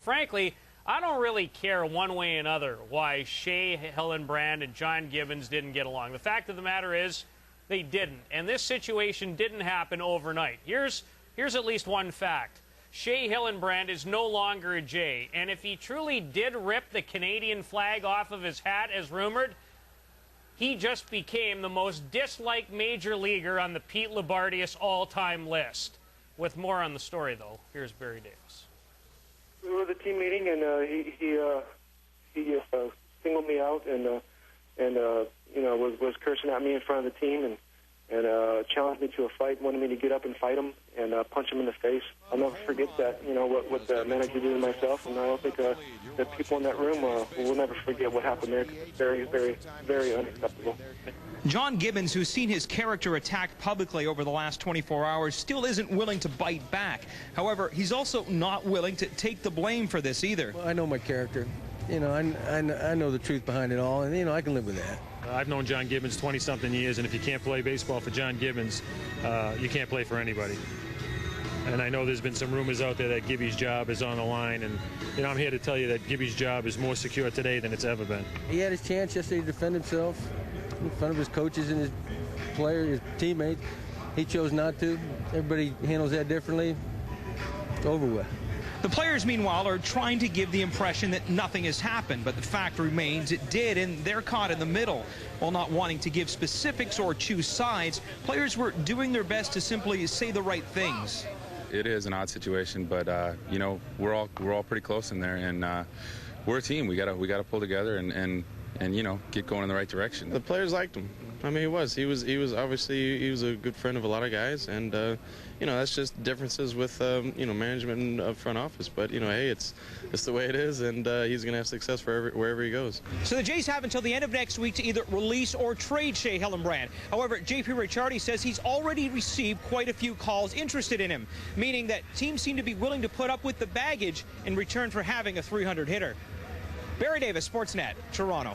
frankly, I don't really care one way or another why Shea Hillenbrand and John Gibbons didn't get along. The fact of the matter is they didn't, and this situation didn't happen overnight. Here's at least one fact. Shea Hillenbrand is no longer a Jay, and if he truly did rip the Canadian flag off of his hat as rumored, he just became the most disliked major leaguer on the Pete Labardius all-time list. With more on the story, though, here's Barry Davis. We were at the team meeting, and he singled me out and was cursing at me in front of the team and challenged me to a fight, wanted me to get up and fight him and punch him in the face. I'll never forget that, what the manager did to myself, and I don't think the people in that room will never forget what happened there. It's very, very, very unacceptable. John Gibbons, who's seen his character attacked publicly over the last 24 hours, still isn't willing to bite back. However, he's also not willing to take the blame for this either. Well, I know my character. I know the truth behind it all, and, I can live with that. I've known John Gibbons 20-something years, and if you can't play baseball for John Gibbons, you can't play for anybody. And I know there's been some rumors out there that Gibby's job is on the line, and I'm here to tell you that Gibby's job is more secure today than it's ever been. He had his chance yesterday to defend himself in front of his coaches and his players, his teammates. He chose not to. Everybody handles that differently. It's over with. The players, meanwhile, are trying to give the impression that nothing has happened, but the fact remains it did, and they're caught in the middle. While not wanting to give specifics or choose sides, players were doing their best to simply say the right things. It is an odd situation, but we're all pretty close in there, and we're a team. We gotta pull together and get going in the right direction. The players liked him. I mean, he was obviously a good friend of a lot of guys, and that's just differences with management and front office. But hey, it's the way it is, and he's going to have success wherever he goes. So the Jays have until the end of next week to either release or trade Shea Hillenbrand. However, J.P. Ricciardi says he's already received quite a few calls interested in him, meaning that teams seem to be willing to put up with the baggage in return for having a .300 hitter. Barry Davis, Sportsnet, Toronto.